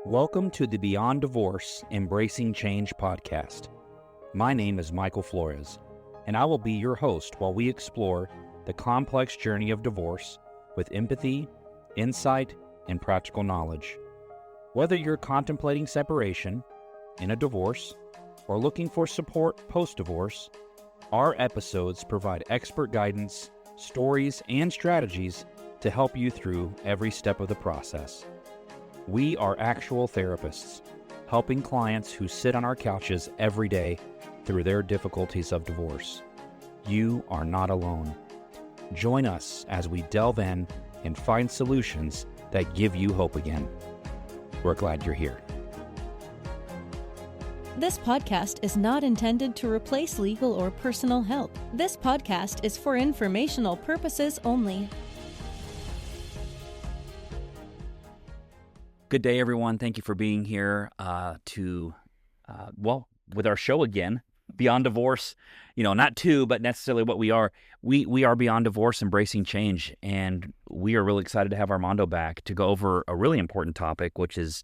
Welcome to the Beyond Divorce Embracing Change podcast. My name is Michael Flores, and I will be your host while we explore the complex journey of divorce with empathy, insight, and practical knowledge. Whether you're contemplating separation, in a divorce, or looking for support post-divorce, our episodes provide expert guidance, stories, and strategies to help you through every step of the process. We are actual therapists, helping clients who sit on our couches every day through their difficulties of divorce. You are not alone. Join us as we delve in and find solutions that give you hope again. We're glad you're here. This podcast is not intended to replace legal or personal help. This podcast is for informational purposes only. Good day, everyone. Thank you for being here with our show again, Beyond Divorce. Not two, but necessarily what we are. We are Beyond Divorce, Embracing Change, and we are really excited to have Armando back to go over a really important topic, which is,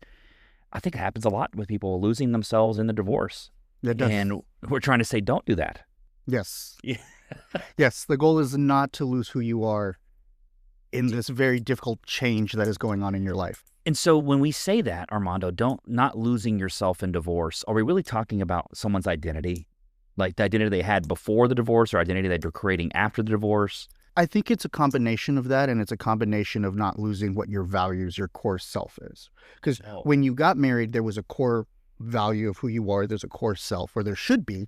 I think it happens a lot with people losing themselves in the divorce. It does. And we're trying to say, don't do that. Yes. Yeah. Yes, the goal is not to lose who you are in this very difficult change that is going on in your life. And so when we say that, Armando, not losing yourself in divorce, are we really talking about someone's identity? Like the identity they had before the divorce or identity that you're creating after the divorce? I think it's a combination of that, and it's a combination of not losing what your values, your core self is. Because when you got married, there was a core value of who you are. There's a core self, or there should be.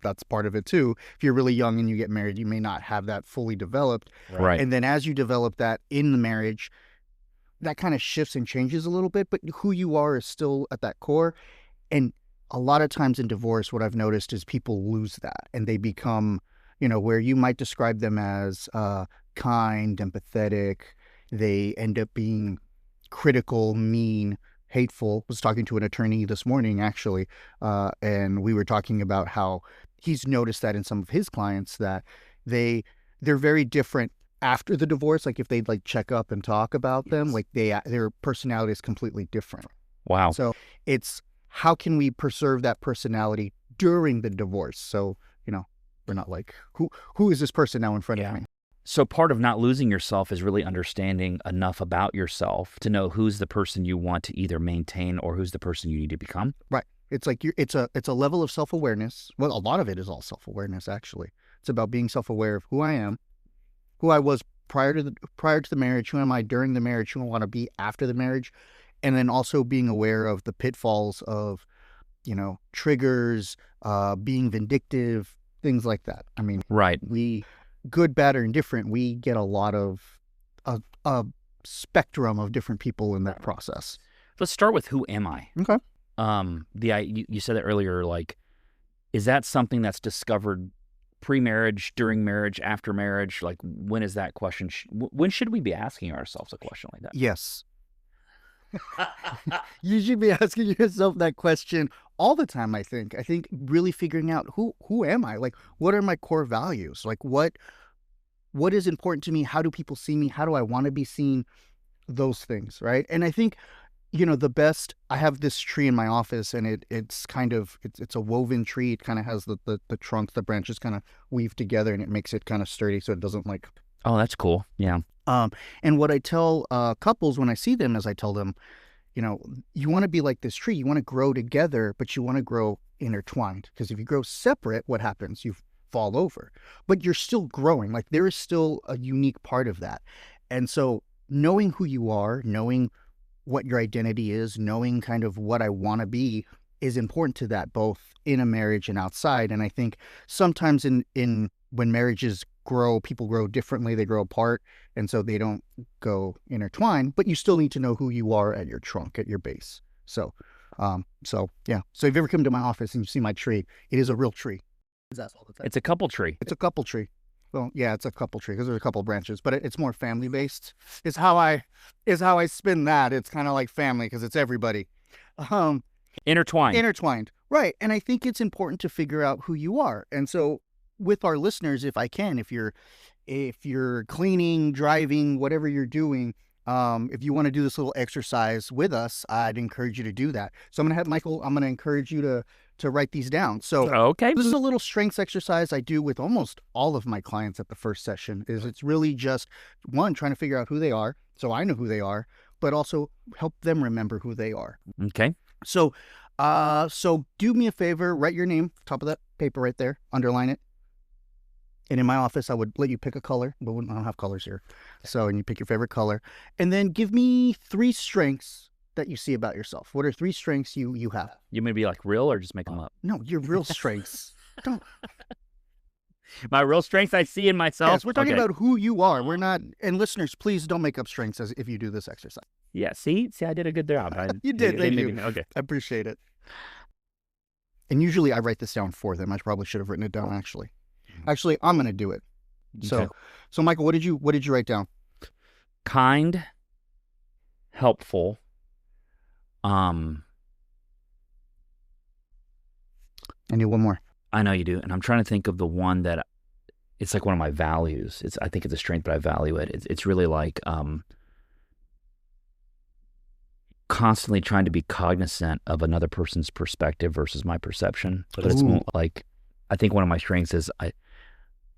That's part of it too. If you're really young and you get married, you may not have that fully developed. Right. And then as you develop that in the marriage, that kind of shifts and changes a little bit, but who you are is still at that core. And a lot of times in divorce, what I've noticed is people lose that and they become, where you might describe them as kind, empathetic. They end up being critical, mean, hateful. I was talking to an attorney this morning, actually, and we were talking about how he's noticed that in some of his clients that they're very different after the divorce. Like if they'd check up and talk about them, their personality is completely different. Wow. So it's how can we preserve that personality during the divorce? So, we're not like, who is this person now in front of me? So part of not losing yourself is really understanding enough about yourself to know who's the person you want to either maintain or who's the person you need to become. Right. It's like it's a level of self-awareness. Well, a lot of it is all self-awareness, actually. It's about being self-aware of who I am, who I was prior to the marriage, who am I during the marriage, who I want to be after the marriage, and then also being aware of the pitfalls of, triggers, being vindictive, things like that. I mean, right. We, good, bad, or indifferent, we get a lot of a spectrum of different people in that process. Let's start with who am I? Okay. You said that earlier, is that something that's discovered pre-marriage, during marriage, after marriage? When is that question? When should we be asking ourselves a question like that? Yes. You should be asking yourself that question all the time, I think. I think really figuring out who am I? What are my core values? What is important to me? How do people see me? How do I want to be seen? Those things, right? And I think, I have this tree in my office, and it's a woven tree. It kind of has the trunk, the branches kind of weave together, and it makes it kind of sturdy so it doesn't Oh, that's cool. Yeah. And what I tell couples when I see them is I tell them, you want to be like this tree. You want to grow together, but you want to grow intertwined. Because if you grow separate, what happens? You fall over. But you're still growing. There is still a unique part of that. And so knowing who you are, knowing what your identity is, knowing kind of what I want to be is important to that, both in a marriage and outside. And I think sometimes when marriages grow, people grow differently, they grow apart, and so they don't go intertwined, but you still need to know who you are at your trunk, at your base. So yeah. So if you ever come to my office and you see my tree, it is a real tree. It's a couple tree. It's a couple tree. Well, yeah, it's a couple tree because there's a couple branches, but it's more family based. Is how I spin that. It's kind of like family because it's everybody. Intertwined. Right. And I think it's important to figure out who you are. And so with our listeners, if I can, if you're cleaning, driving, whatever you're doing, if you want to do this little exercise with us, I'd encourage you to do that. So I'm going to have Michael, I'm going to encourage you to write these down. So Okay. this is a little strengths exercise I do with almost all of my clients at the first session. It's really just one, trying to figure out who they are, so I know who they are, but also help them remember who they are. Okay. So do me a favor, write your name, top of that paper right there, underline it. And in my office, I would let you pick a color, but I don't have colors here. So, and you pick your favorite color, and then give me 3 strengths that you see about yourself. What are 3 strengths you have? You may be like real or just make them up? No, your real strengths. Don't. My real strengths I see in myself? Yes, we're talking Okay. about who you are. We're not, and listeners, please don't make up strengths if you do this exercise. Yeah, see, I did a good job. You did, thank you. Okay. I appreciate it. And usually I write this down for them. I probably should have written it down, actually. Actually, I'm going to do it. Okay. So Michael, what did you write down? Kind, helpful, I need one more. I know you do, and I'm trying to think of the one that it's like one of my values. I think it's a strength, but I value it. It's really like constantly trying to be cognizant of another person's perspective versus my perception. But it's more like, I think one of my strengths is I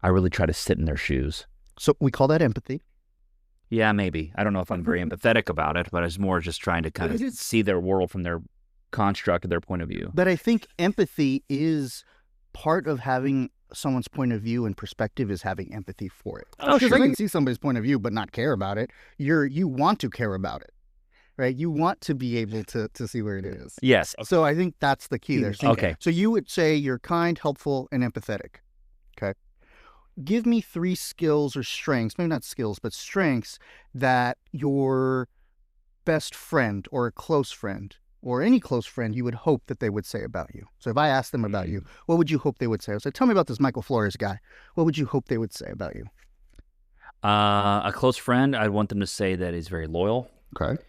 really try to sit in their shoes. So we call that empathy. Yeah, maybe. I don't know if I'm very empathetic about it, but it's more just trying to kind of see their world from their construct of their point of view. But I think empathy is part of having someone's point of view, and perspective is having empathy for it. Oh, Because sure. I can see somebody's point of view but not care about it. You want to care about it, right? You want to be able to see where it is. Yes. So I think that's the key there. Okay. So you would say you're kind, helpful, and empathetic. Okay. Give me 3 skills or strengths, maybe not skills, but strengths that your best friend or a close friend or any close friend you would hope that they would say about you. So if I asked them about you, what would you hope they would say? I would say, tell me about this Michael Flores guy. What would you hope they would say about you? A close friend, I'd want them to say that he's very loyal. Okay.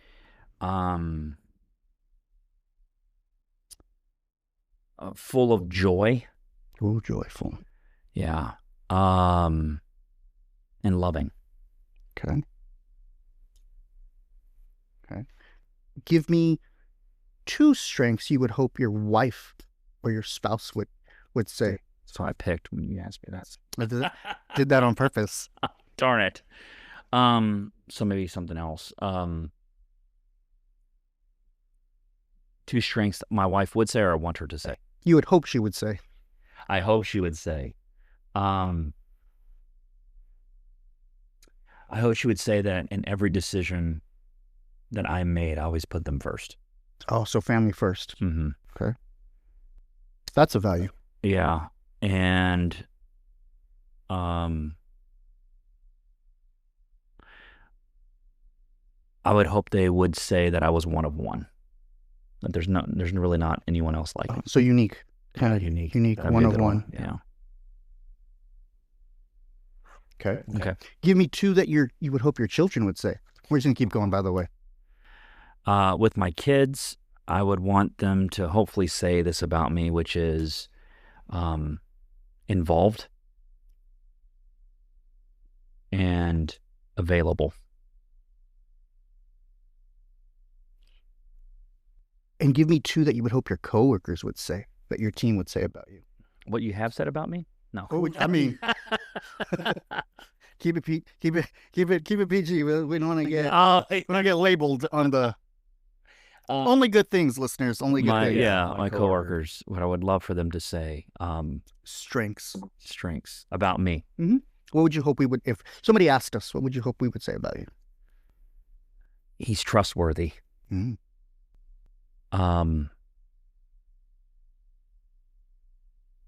Full of joy. Oh, joyful. Yeah. And loving. Okay. Okay. Give me 2 strengths you would hope your wife or your spouse would say. So I picked when you asked me that. I did that on purpose. Darn it. So maybe something else. 2 strengths my wife would say or I want her to say. You would hope she would say. I hope she would say. I hope she would say that in every decision that I made, I always put them first. Oh, so family first. Mm-hmm. Okay. That's a value. Yeah. And I would hope they would say that I was one of one. That there's really not anyone else like me. So unique. Kind of Unique. Unique, That'd be one a of good one. Yeah. Okay. Give me 2 that you would hope your children would say. We're just going to keep going, by the way. With my kids, I would want them to hopefully say this about me, which is involved and available. And give me 2 that you would hope your coworkers would say, that your team would say about you. What you have said about me? No. Oh, I mean, keep it PG. We don't want to get labeled on the only good things, listeners. Only good things. Yeah, my coworkers. What I would love for them to say. Strengths about me. Mm-hmm. What would you hope we would, if somebody asked us, what would you hope we would say about you? He's trustworthy. Mm-hmm.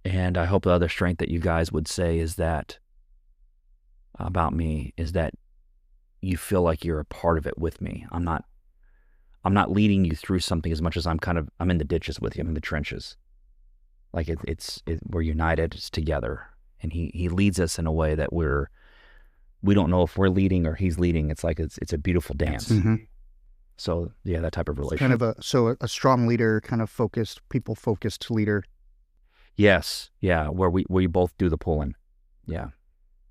And I hope the other strength that you guys would say is that about me is that you feel like you're a part of it with me. I'm not leading you through something as much as I'm in the ditches with you. I'm in the trenches. Like we're united. It's together. And he leads us in a way that we don't know if we're leading or he's leading. It's like it's a beautiful dance. Mm-hmm. So yeah, that type of relationship. Kind of a strong leader, kind of focused, people-focused leader. Yes. Yeah. Where we both do the pulling. Yeah.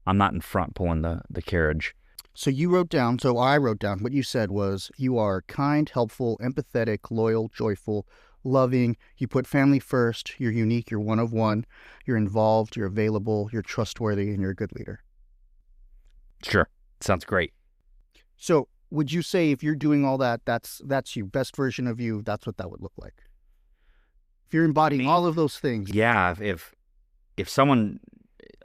I'm not in front pulling the carriage. So I wrote down what you said was you are kind, helpful, empathetic, loyal, joyful, loving. You put family first. You're unique. You're one of one. You're involved. You're available. You're trustworthy, and you're a good leader. Sure. Sounds great. So would you say if you're doing all that, that's you, best version of you, that's what that would look like? If you're embodying all of those things. Yeah. If someone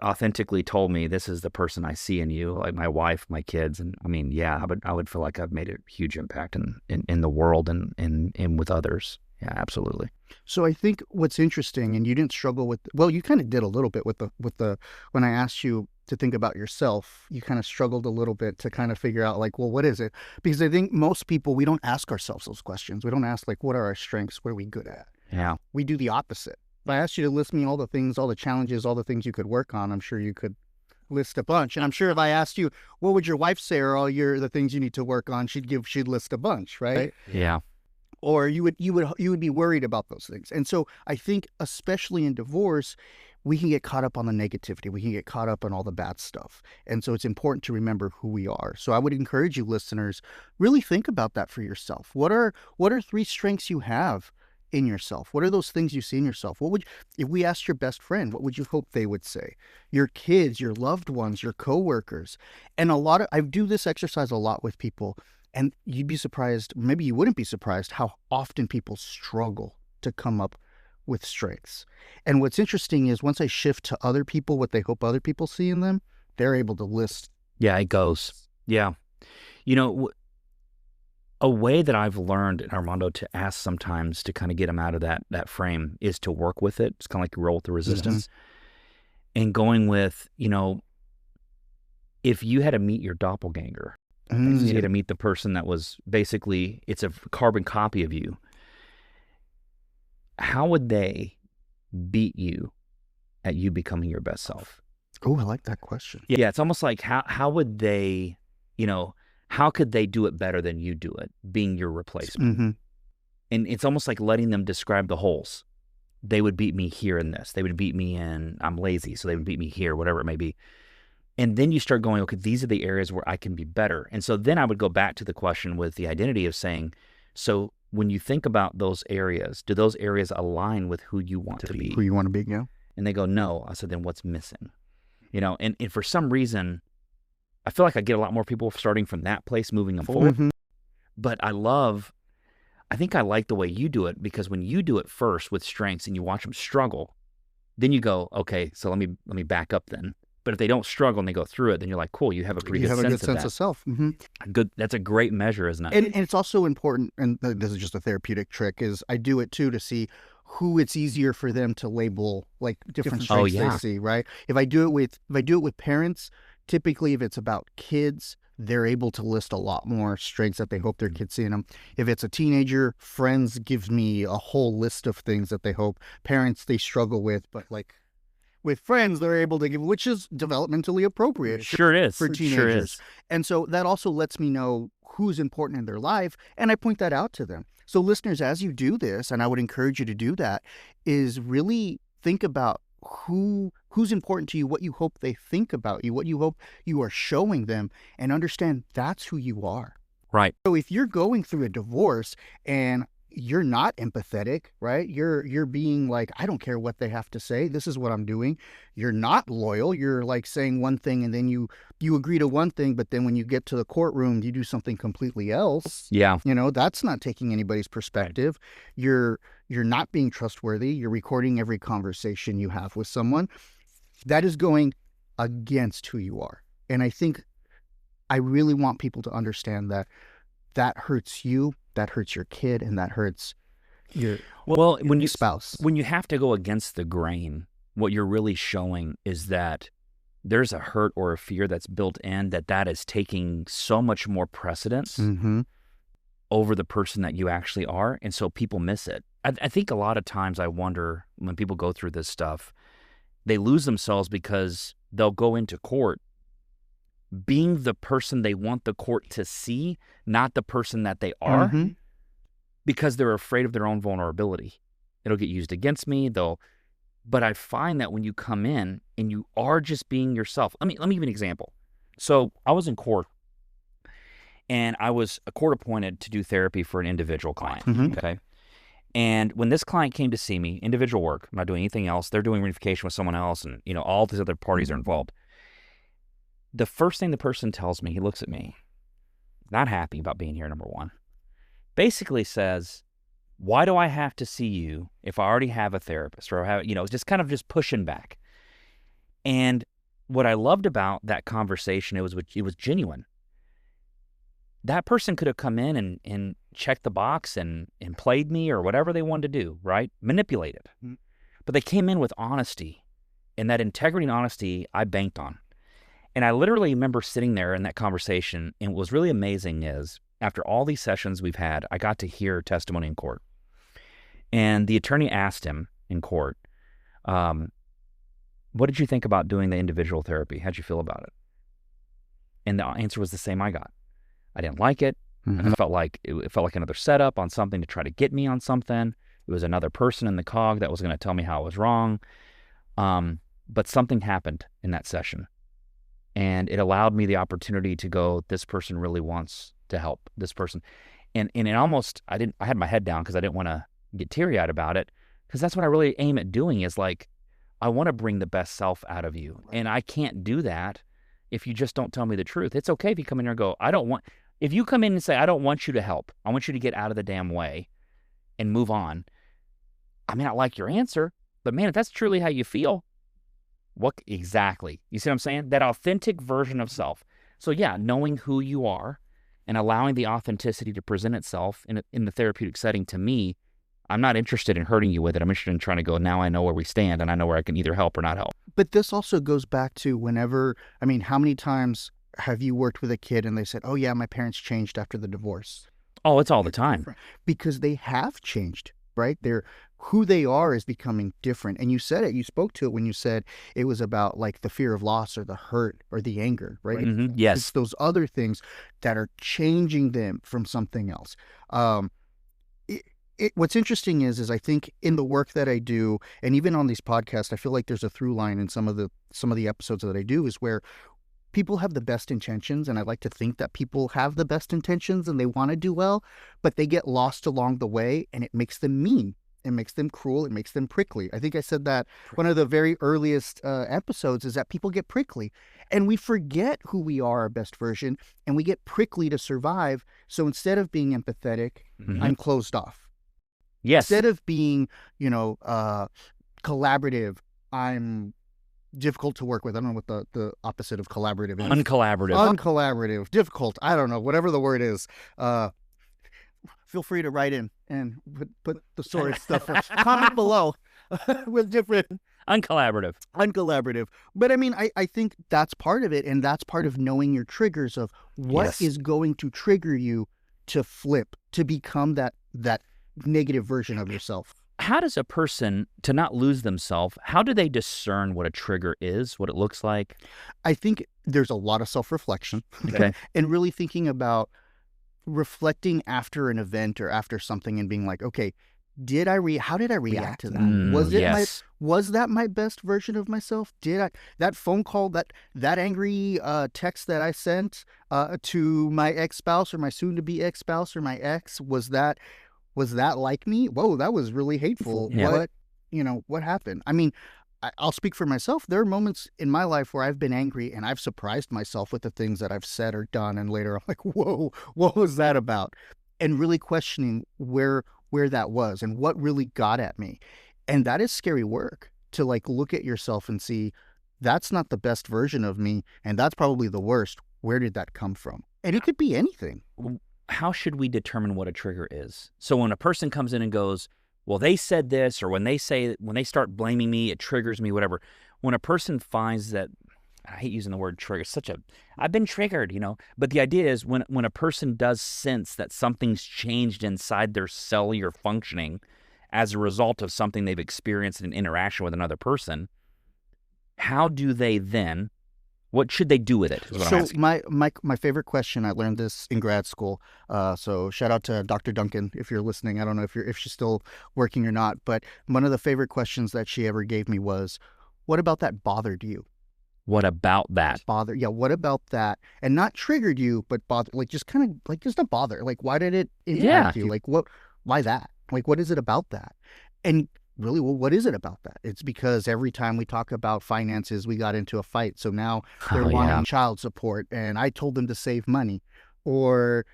authentically told me this is the person I see in you, like my wife, my kids, and I mean, yeah, I would feel like I've made a huge impact in the world and with others. Yeah, absolutely. So I think what's interesting, and you didn't struggle with, well, you kind of did a little bit with the when I asked you to think about yourself, you kind of struggled a little bit to kind of figure out like, well, what is it? Because I think most people, we don't ask ourselves those questions. We don't ask like, what are our strengths? What are we good at? Yeah. We do the opposite. If I asked you to list me all the things, all the challenges, all the things you could work on, I'm sure you could list a bunch. And I'm sure if I asked you, what would your wife say are all the things you need to work on, she'd list a bunch, right? Yeah. Or you would be worried about those things. And so I think especially in divorce, we can get caught up on the negativity. We can get caught up on all the bad stuff. And so it's important to remember who we are. So I would encourage you listeners, really think about that for yourself. What are 3 strengths you have in yourself? What are those things you see in yourself? If we asked your best friend, what would you hope they would say? Your kids, your loved ones, your coworkers. And I do this exercise a lot with people, and you'd be surprised, maybe you wouldn't be surprised how often people struggle to come up with strengths. And what's interesting is once I shift to other people, what they hope other people see in them, they're able to list. Yeah, it goes. Yeah. A way that I've learned, Armando, to ask sometimes to kind of get them out of that frame is to work with it. It's kind of like you roll with the resistance. And going with, if you had to meet your doppelganger, you had to meet the person that was basically, it's a carbon copy of you, how would they beat you at you becoming your best self? Oh, I like that question. Yeah, it's almost like how would they, how could they do it better than you do it, being your replacement? Mm-hmm. And it's almost like letting them describe the holes. They would beat me here in this. They would beat me in, I'm lazy, so they would beat me here, whatever it may be. And then you start going, okay, these are the areas where I can be better. And so then I would go back to the question with the identity of saying, so when you think about those areas, do those areas align with who you want to be? Who you want to be, yeah. And they go, no. I said, then what's missing? And for some reason, I feel like I get a lot more people starting from that place, moving them forward. Mm-hmm. But I think I like the way you do it, because when you do it first with strengths and you watch them struggle, then you go, okay, so let me back up then. But if they don't struggle and they go through it, then you're like, cool, you have a pretty good sense of self. Mm-hmm. Good. That's a great measure, isn't it? And it's also important, and this is just a therapeutic trick, is I do it too to see who it's easier for them to label like different strengths they see, right? If I do it with parents, typically if it's about kids, they're able to list a lot more strengths that they hope their kids see in them. If it's a teenager, friends give me a whole list of things that they hope. Parents, they struggle with, but like with friends, they're able to give, which is developmentally appropriate. Sure is. For teenagers. Sure is. And so that also lets me know who's important in their life, and I point that out to them. So listeners, as you do this, and I would encourage you to do that, is really think about who's important to you, what you hope they think about you, what you hope you are showing them, and understand that's who you are. Right. So if you're going through a divorce and you're not empathetic, right? You're being like, I don't care what they have to say. This is what I'm doing. You're not loyal. You're like saying one thing and then you agree to one thing, but then when you get to the courtroom, you do something completely else. Yeah. That's not taking anybody's perspective. You're not being trustworthy. You're recording every conversation you have with someone. That is going against who you are. And I think I really want people to understand that hurts you, that hurts your kid, and that hurts your spouse. When you have to go against the grain, what you're really showing is that there's a hurt or a fear that's built in that is taking so much more precedence over the person that you actually are, and so people miss it. I think a lot of times I wonder when people go through this stuff, they lose themselves because they'll go into court being the person they want the court to see, not the person that they are, because they're afraid of their own vulnerability. It'll get used against me. They'll But I find that when you come in and you are just being yourself, let me give you an example. So I was in court, and I was court appointed to do therapy for an individual client. Mhm. Okay. And when this client came to see me, individual work, I'm not doing anything else. They're doing reunification with someone else, and all these other parties are involved. The first thing the person tells me, he looks at me, not happy about being here, number one. Basically says, why do I have to see you if I already have a therapist? Or have, just kind of just pushing back. And what I loved about that conversation, it was genuine. That person could have come in and checked the box and played me or whatever they wanted to do, right? Manipulated. Mhm. But they came in with honesty. And that integrity and honesty I banked on. And I literally remember sitting there in that conversation, and what was really amazing is after all these sessions we've had, I got to hear testimony in court. And the attorney asked him in court, what did you think about doing the individual therapy? How'd you feel about it? And the answer was the same I got. I didn't like it. Mhm. I felt like it felt like another setup on something to try to get me on something. It was another person in the cog that was going to tell me how I was wrong. But something happened in that session, and it allowed me the opportunity to go, this person really wants to help this person. And it almost, I had my head down because I didn't want to get teary-eyed about it, because that's what I really aim at doing is like, I want to bring the best self out of you. And I can't do that if you just don't tell me the truth. It's okay if you come in here and go, if you come in and say, I don't want you to help, I want you to get out of the damn way and move on. I may not like your answer, but man, if that's truly how you feel, what exactly? You see what I'm saying? That authentic version of self. So yeah, knowing who you are and allowing the authenticity to present itself in the therapeutic setting, to me, I'm not interested in hurting you with it. I'm interested in trying to go, now I know where we stand and I know where I can either help or not help. But this also goes back to how many times have you worked with a kid and they said, oh yeah, my parents changed after the divorce? Oh, it's all the time. Because they have changed, right? Who they are is becoming different. And you said it, you spoke to it when you said it was about like the fear of loss or the hurt or the anger, right? Mm-hmm. Yes. It's those other things that are changing them from something else. What's interesting is I think in the work that I do, and even on these podcasts, I feel like there's a through line in some of the episodes that I do, is where people have the best intentions, and I like to think that people have the best intentions and they want to do well, but they get lost along the way, and it makes them mean. It makes them cruel. It makes them prickly. I think I said that one of the very earliest episodes is that people get prickly, and we forget who we are, our best version, and we get prickly to survive. So instead of being empathetic, Mm-hmm. I'm closed off. Yes. Instead of being, collaborative, I'm difficult to work with. I don't know what the opposite of collaborative is. Uncollaborative. Uncollaborative, difficult. I don't know, whatever the word is. Feel free to write in and put the sort of stuff. Comment below with different. Uncollaborative. But I mean, I think that's part of it, and that's part of knowing your triggers of what is going to trigger you to flip, to become that negative version of yourself. How does a person, to not lose themselves, how do they discern what a trigger is, what it looks like? I think there's a lot of self-reflection. Okay. And really thinking about reflecting after an event or after something and being like, okay, how did I react to that? Was that my best version of myself? That phone call, that angry text that I sent to my ex-spouse or my soon-to-be ex-spouse or my ex, was that like me? Whoa, that was really hateful. Yeah. What happened? I mean, I'll speak for myself. There are moments in my life where I've been angry and I've surprised myself with the things that I've said or done. And later I'm like, whoa, what was that about? And really questioning where that was and what really got at me. And that is scary work, to like look at yourself and see that's not the best version of me. And that's probably the worst. Where did that come from? And it could be anything. How should we determine what a trigger is? So when a person comes in and goes, well, they said this, or when they start blaming me, it triggers me, whatever. When a person finds that, I hate using the word trigger, I've been triggered, But the idea is when a person does sense that something's changed inside their cellular functioning as a result of something they've experienced in an interaction with another person, how do they then What should they do with it? Is what I'm So asking. my favorite question, I learned this in grad school. So shout out to Dr. Duncan if you're listening. I don't know if she's still working or not, but one of the favorite questions that she ever gave me was, "What about that bothered you?" What about that? Yeah. What about that? And not triggered you, but bother, like just kind of like just a bother. Like why did it impact you? Like what? Why that? Like what is it about that? And really, well, what is it about that? It's because every time we talk about finances, we got into a fight. So now they're wanting child support, and I told them to save money, or,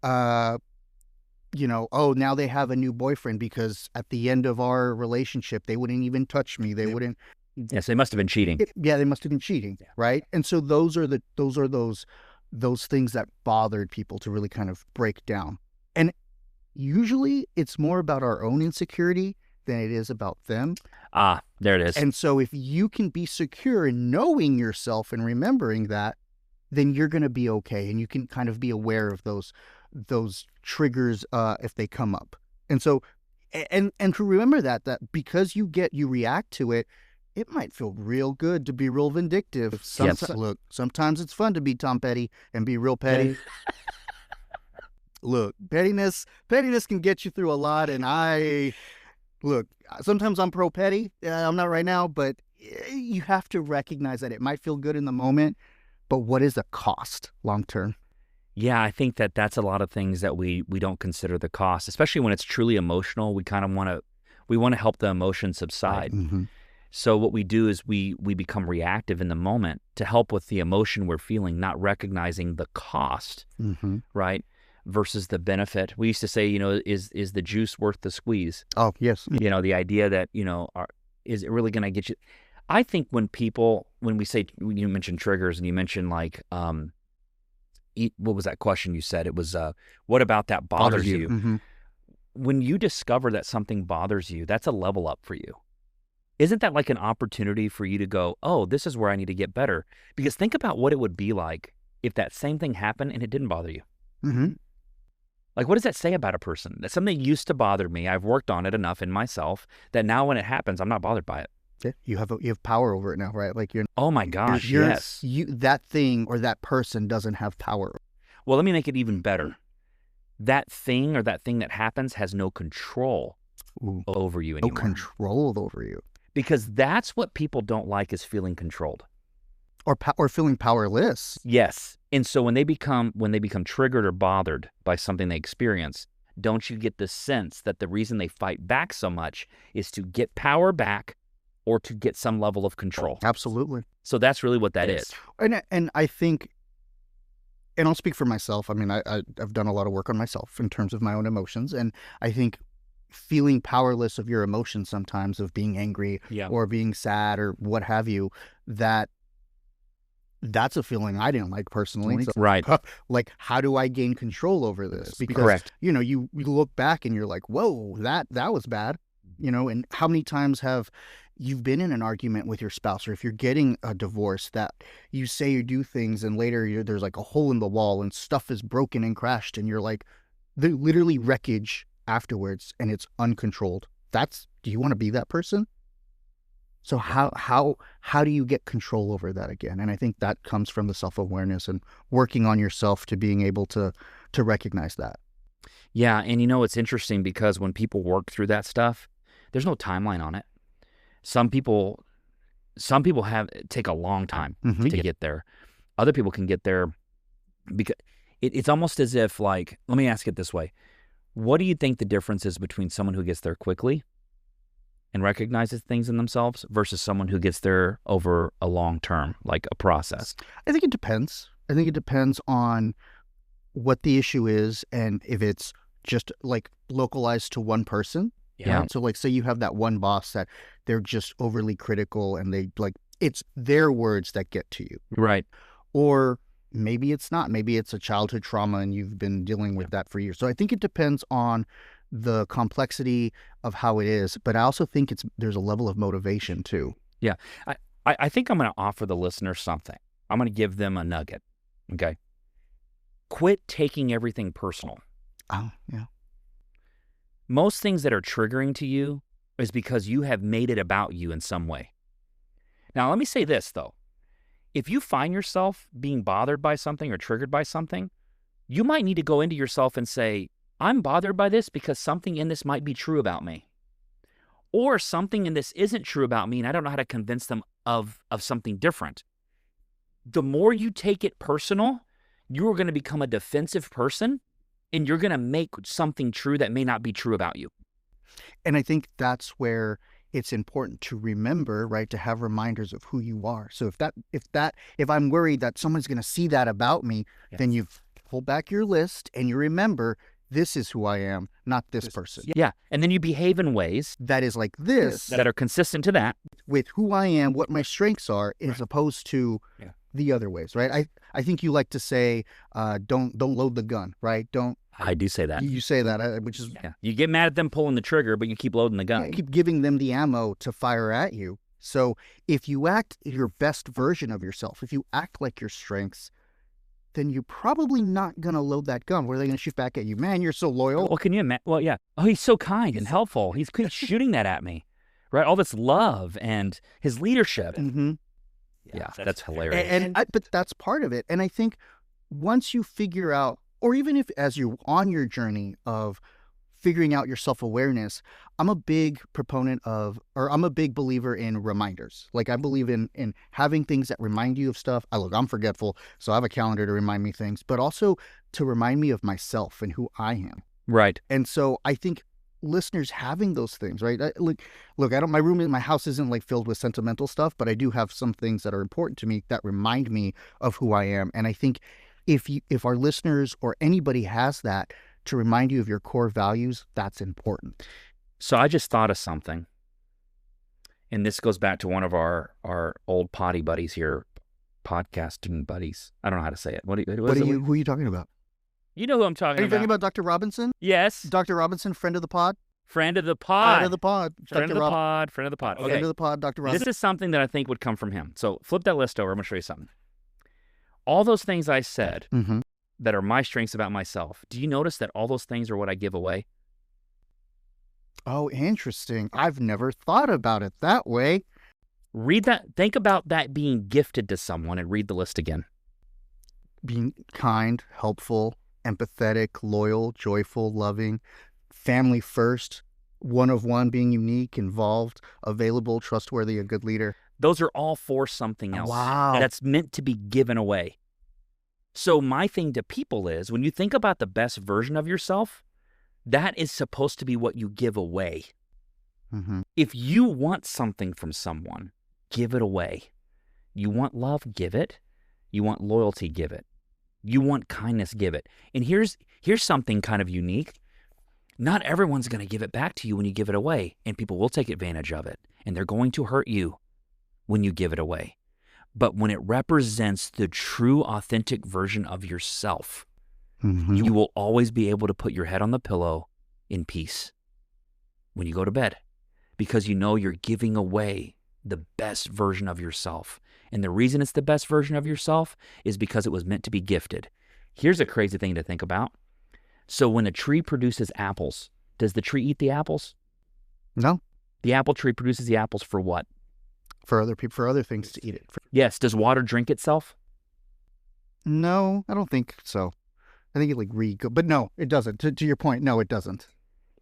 oh, now they have a new boyfriend because at the end of our relationship, they wouldn't even touch me. They wouldn't. Yes, they must have been cheating. They must have been cheating, right? And so those are those things that bothered people to really kind of break down. And usually, it's more about our own insecurity than it is about them. Ah, there it is. And so if you can be secure in knowing yourself and remembering that, then you're going to be okay. And you can kind of be aware of those triggers if they come up. And so, and to remember that because you react to it, it might feel real good to be real vindictive. Look, sometimes it's fun to be Tom Petty and be real petty. Look, pettiness can get you through a lot. And look, sometimes I'm pro petty. I'm not right now, but you have to recognize that it might feel good in the moment, but what is the cost long term? Yeah, I think that's a lot of things that we don't consider the cost, especially when it's truly emotional. We kind of want to help the emotion subside. Mm-hmm. So what we do is we become reactive in the moment to help with the emotion we're feeling, not recognizing the cost, right, versus the benefit. We used to say, is the juice worth the squeeze? Oh, yes. The idea that, is it really going to get you? I think when you mentioned triggers and you mentioned like, what was that question you said? It was, what about that bothers you? Mm-hmm. When you discover that something bothers you, that's a level up for you. Isn't that like an opportunity for you to go, oh, this is where I need to get better? Because think about what it would be like if that same thing happened and it didn't bother you. Mm-hmm. Like, what does that say about a person? That something used to bother me. I've worked on it enough in myself that now when it happens, I'm not bothered by it. Yeah, you have power over it now, right? Like oh my gosh, yes. That thing or that person doesn't have power. Well, let me make it even better. That thing or that thing that happens has no control over you anymore. No control over you. Because that's what people don't like, is feeling controlled. Or feeling powerless. Yes. And so when they become triggered or bothered by something they experience, don't you get the sense that the reason they fight back so much is to get power back or to get some level of control? Absolutely. So that's really what that is. And I think, and I'll speak for myself. I mean, I've done a lot of work on myself in terms of my own emotions. And I think feeling powerless of your emotions sometimes, of being angry or being sad or what have you, that's a feeling I didn't like personally. So, right. Like, how do I gain control over this? Because, correct. You look back and you're like, whoa, that was bad. And how many times have you've been in an argument with your spouse, or if you're getting a divorce, that you say you do things and later there's like a hole in the wall and stuff is broken and crashed and you're like, they're literally wreckage afterwards and it's uncontrolled. Do you want to be that person? So how do you get control over that again? And I think that comes from the self-awareness and working on yourself to being able to recognize that. Yeah, and it's interesting because when people work through that stuff, there's no timeline on it. Some people take a long time to get there. Other people can get there because it's almost as if, like, let me ask it this way. What do you think the difference is between someone who gets there quickly and recognizes things in themselves versus someone who gets there over a long term, like a process? I think it depends. I think it depends on what the issue is and if it's just like localized to one person. Yeah. Right? So like, say you have that one boss that they're just overly critical and they like, it's their words that get to you. Right. Or maybe it's not. Maybe it's a childhood trauma and you've been dealing with that for years. So I think it depends on the complexity of how it is. But I also think there's a level of motivation too. Yeah. I think I'm going to offer the listener something. I'm going to give them a nugget. Okay. Quit taking everything personal. Oh, yeah. Most things that are triggering to you is because you have made it about you in some way. Now, let me say this, though. if you find yourself being bothered by something or triggered by something, you might need to go into yourself and say, I'm bothered by this because something in this might be true about me. Or something in this isn't true about me and I don't know how to convince them of something different. The more you take it personal, you are going to become a defensive person and you're going to make something true that may not be true about you. And I think that's where it's important to remember, right, to have reminders of who you are. So if I'm worried that someone's going to see that about me, then you pull back your list and you remember, this is who I am, not this person. Yeah. And then you behave in ways that is like this, that are consistent to that. With who I am, what my strengths are, as opposed to the other ways, right? I think you like to say, don't load the gun, right? I do say that. You say that, which is... Yeah. You get mad at them pulling the trigger, but you keep loading the gun. You keep giving them the ammo to fire at you. So if you act your best version of yourself, if you act like your strengths, then you're probably not going to load that gun. Where are they going to shoot back at you? Man, you're so loyal. Well, can you imagine? Well, yeah. Oh, he's so kind and helpful. He's shooting that at me, right? All this love and his leadership. Mm-hmm. Yeah, that's hilarious. But that's part of it. And I think once you figure out, or even if as you're on your journey of figuring out your self-awareness, I'm a big believer in reminders. Like I believe in having things that remind you of stuff. I'm forgetful, so I have a calendar to remind me things, but also to remind me of myself and who I am. Right. And so I think listeners having those things, right? Look, my house isn't like filled with sentimental stuff, but I do have some things that are important to me that remind me of who I am. And I think if our listeners or anybody has that to remind you of your core values, that's important. So I just thought of something, and this goes back to one of our old potty buddies here, podcasting buddies. I don't know how to say it. Who are you talking about? You know who I'm talking about. Are you talking about Dr. Robinson? Yes. Dr. Robinson, friend of the pod? Friend of the pod. Friend of the pod. Friend of the pod. Friend of the pod. Okay. Friend of the pod, Dr. Robinson. This is something that I think would come from him. So flip that list over. I'm going to show you something. All those things I said that are my strengths about myself, do you notice that all those things are what I give away? Oh, interesting. I've never thought about it that way. Read that. Think about that being gifted to someone and read the list again. Being kind, helpful, empathetic, loyal, joyful, loving, family first, one of one, being unique, involved, available, trustworthy, a good leader. Those are all for something else. Wow. That's meant to be given away. So my thing to people is, when you think about the best version of yourself, that is supposed to be what you give away. Mm-hmm. If you want something from someone, give it away. You want love, give it. You want loyalty, give it. You want kindness, give it. And here's something kind of unique. Not everyone's going to give it back to you when you give it away, and people will take advantage of it, and they're going to hurt you when you give it away. But when it represents the true, authentic version of yourself, you will always be able to put your head on the pillow in peace when you go to bed, because you know you're giving away the best version of yourself. And the reason it's the best version of yourself is because it was meant to be gifted. Here's a crazy thing to think about. So when a tree produces apples, does the tree eat the apples? No. The apple tree produces the apples for what? For other people, for other things to eat it. Yes. Does water drink itself? No, I don't think so. I think it but no, it doesn't. To your point, no, it doesn't.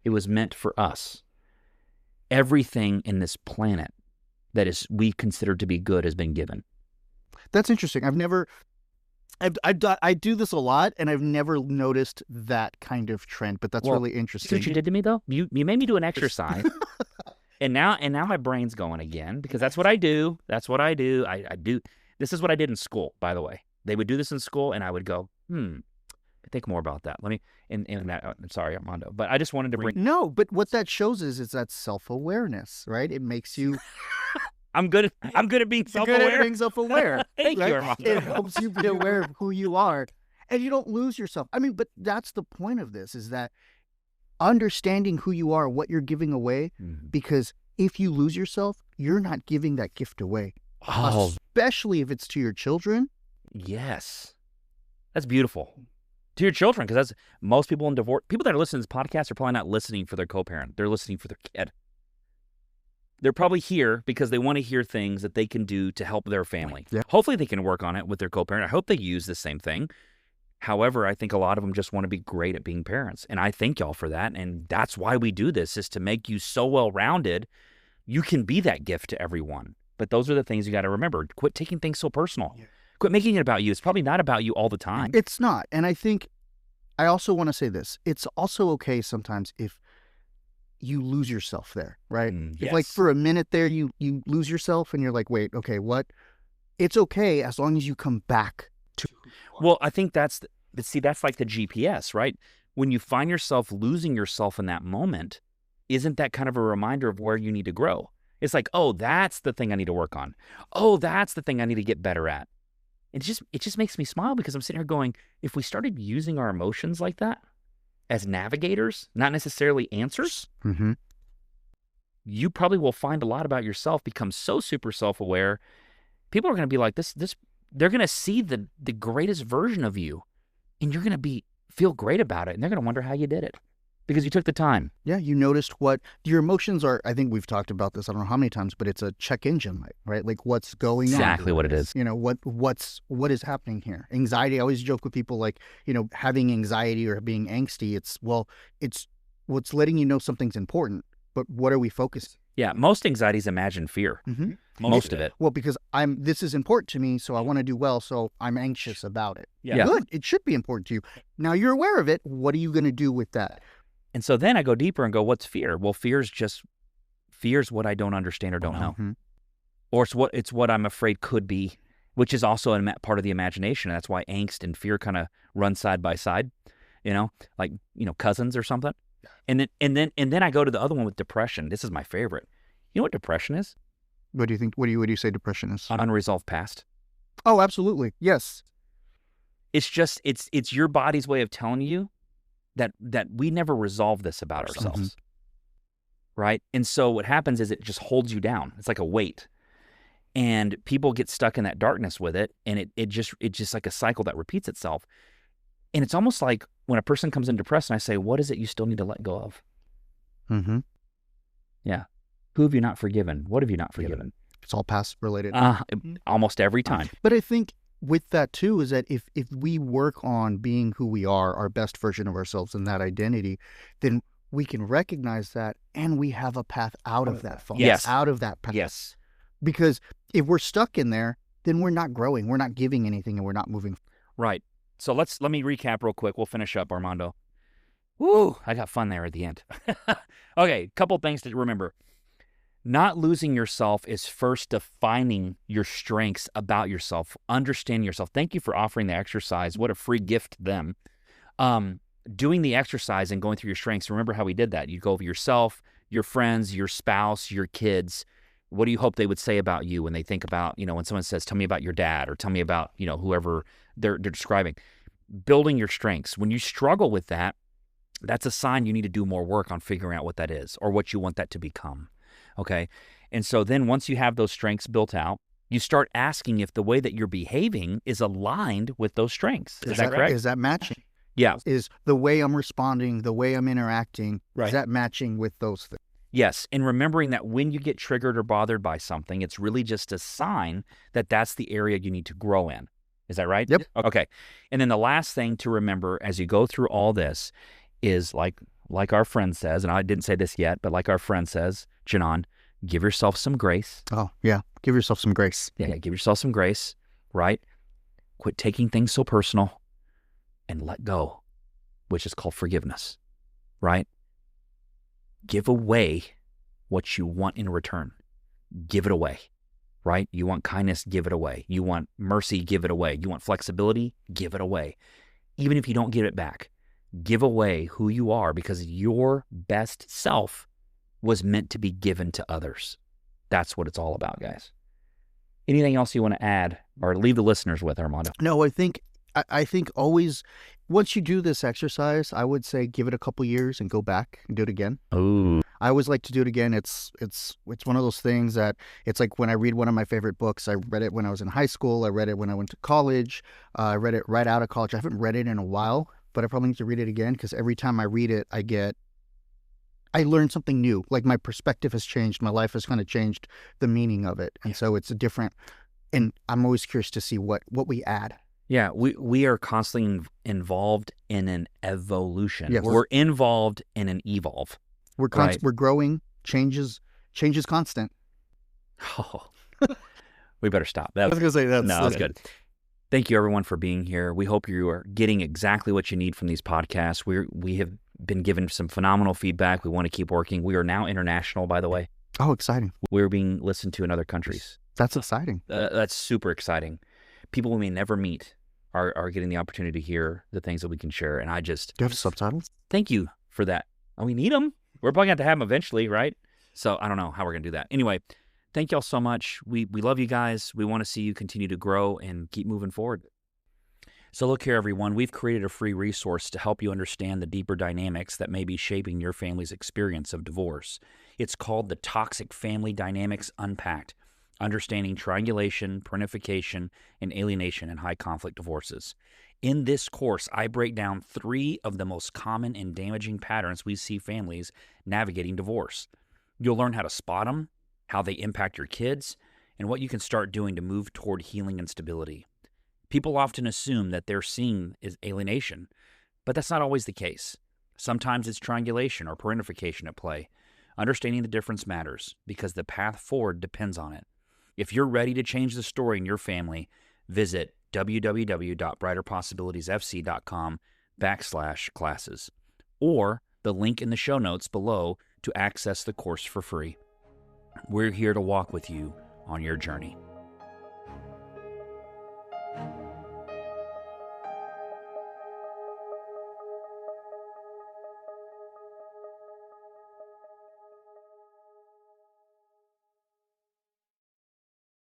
It was meant for us. Everything in this planet that is we consider to be good has been given. That's interesting. I do this a lot, and I've never noticed that kind of trend. But that's really interesting. See what you did to me, though? You made me do an exercise, and now my brain's going again, because that's what I do. That's what I do. I do. This is what I did in school, by the way. They would do this in school, and I would go, think more about that. Let me. I'm sorry, Armando, but I just wanted to bring. No, but what that shows is that self-awareness, right? It makes you. I'm good at being self-aware. Good at being self-aware. Thank right? you, Armando. It helps you be aware of who you are, and you don't lose yourself. I mean, but that's the point of this: is that understanding who you are, what you're giving away. Because if you lose yourself, you're not giving that gift away. Oh. Especially if it's to your children. Yes, that's beautiful. To your children, because that's most people in divorce. People that are listening to this podcast are probably not listening for their co-parent. They're listening for their kid. They're probably here because they want to hear things that they can do to help their family. Yeah. Hopefully they can work on it with their co-parent. I hope they use the same thing. However, I think a lot of them just want to be great at being parents. And I thank y'all for that. And that's why we do this, is to make you so well-rounded, you can be that gift to everyone. But those are the things you got to remember. Quit taking things so personal. Yeah. Quit making it about you. It's probably not about you all the time. It's not. And I think I also want to say this. It's also okay sometimes if you lose yourself there, right? Yes. If like for a minute there, you lose yourself and you're like, wait, okay, what? It's okay as long as you come back to. Well, I think that's like the GPS, right? When you find yourself losing yourself in that moment, isn't that kind of a reminder of where you need to grow? It's like, oh, that's the thing I need to work on. Oh, that's the thing I need to get better at. It just makes me smile because I'm sitting here going, if we started using our emotions like that as navigators, not necessarily answers, you probably will find a lot about yourself, become so super self-aware. People are going to be like, this. They're going to see the greatest version of you, and you're going to feel great about it, and they're going to wonder how you did it because you took the time. Yeah, you noticed what your emotions are. I think we've talked about this, I don't know how many times, but it's a check engine light, right? Like what's going on. Exactly what it is. You know, what is happening here? Anxiety, I always joke with people like, you know, having anxiety or being angsty, it's what's letting you know something's important, but what are we focusing? Yeah, most anxieties imagine fear. Mm-hmm. Most of it. Well, because this is important to me, so I want to do well, so I'm anxious about it. Yeah. Good. It should be important to you. Now you're aware of it. What are you going to do with that? And so then I go deeper and go, what's fear? Well, fear's what I don't understand or don't know. Mm-hmm. Or it's what I'm afraid could be, which is also a part of the imagination. That's why angst and fear kind of run side by side, like, cousins or something. And then I go to the other one with depression. This is my favorite. You know what depression is? What do you think? What do you say depression is? Unresolved past. Oh, absolutely. Yes. It's just, it's your body's way of telling you that we never resolve this about ourselves. Right? And so what happens is it just holds you down. It's like a weight. And people get stuck in that darkness with it. And it's just like a cycle that repeats itself. And it's almost like when a person comes in depressed and I say, what is it you still need to let go of? Mm-hmm. Yeah. Who have you not forgiven? What have you not forgiven? It's all past related. Almost every time. But I think with that too is that if we work on being who we are, our best version of ourselves and that identity, then we can recognize that and we have a path out of that fog. Yes. Out of that path. Yes. Because if we're stuck in there, then we're not growing. We're not giving anything and we're not moving. Right. So let me recap real quick. We'll finish up, Armando. Woo! I got fun there at the end. Okay, couple things to remember. Not losing yourself is first defining your strengths about yourself, understanding yourself. Thank you for offering the exercise. What a free gift to them. Doing the exercise and going through your strengths. Remember how we did that. You go over yourself, your friends, your spouse, your kids. What do you hope they would say about you when they think about, when someone says, tell me about your dad or tell me about, whoever they're describing. Building your strengths. When you struggle with that, that's a sign you need to do more work on figuring out what that is or what you want that to become. Okay. And so then once you have those strengths built out, you start asking if the way that you're behaving is aligned with those strengths. Is that correct? Is that matching? Yeah. Is the way I'm responding, the way I'm interacting, right, is that matching with those things? Yes. And remembering that when you get triggered or bothered by something, it's really just a sign that that's the area you need to grow in. Is that right? Yep. Okay. And then the last thing to remember as you go through all this is like our friend says, and I didn't say this yet, but like our friend says, Janan, give yourself some grace. Oh, yeah. Give yourself some grace. Yeah, give yourself some grace, right? Quit taking things so personal and let go, which is called forgiveness, right? Give away what you want in return. Give it away, right? You want kindness, give it away. You want mercy, give it away. You want flexibility, give it away. Even if you don't get it back, give away who you are because your best self was meant to be given to others. That's what it's all about, guys. Anything else you want to add or leave the listeners with, Armando? No, I think always, once you do this exercise, I would say give it a couple years and go back and do it again. Oh, I always like to do it again. It's one of those things that it's like when I read one of my favorite books. I read it when I was in high school. I read it when I went to college. I read it right out of college. I haven't read it in a while, but I probably need to read it again because every time I read it, I get I learned something new. Like my perspective has changed. My life has kind of changed the meaning of it. And so it's a different, and I'm always curious to see what we add. Yeah, we are constantly involved in an evolution. Yes. We're involved in an evolve. We're Right. we're growing. Change is constant. Oh, we better stop. I was gonna say That's good. Thank you, everyone, for being here. We hope you are getting exactly what you need from these podcasts. We have been given some phenomenal feedback. We want to keep working. We are now international, by the way. Oh, exciting! We're being listened to in other countries. That's exciting. That's super exciting. People we may never meet are getting the opportunity to hear the things that we can share. And I just Do you have subtitles? thank you for that. Oh, we need them. We're probably going to have them eventually, right? So I don't know how we're going to do that. Anyway, thank y'all so much. We love you guys. We want to see you continue to grow and keep moving forward. So look here, everyone. We've created a free resource to help you understand the deeper dynamics that may be shaping your family's experience of divorce. It's called The Toxic Family Dynamics Unpacked: Understanding Triangulation, Parentification, and Alienation in High Conflict Divorces. In this course, I break down 3 of the most common and damaging patterns we see families navigating divorce. You'll learn how to spot them, how they impact your kids, and what you can start doing to move toward healing and stability. People often assume that they're seeing is alienation, but that's not always the case. Sometimes it's triangulation or parentification at play. Understanding the difference matters because the path forward depends on it. If you're ready to change the story in your family, visit www.brighterpossibilitiesfc.com/classes or the link in the show notes below to access the course for free. We're here to walk with you on your journey.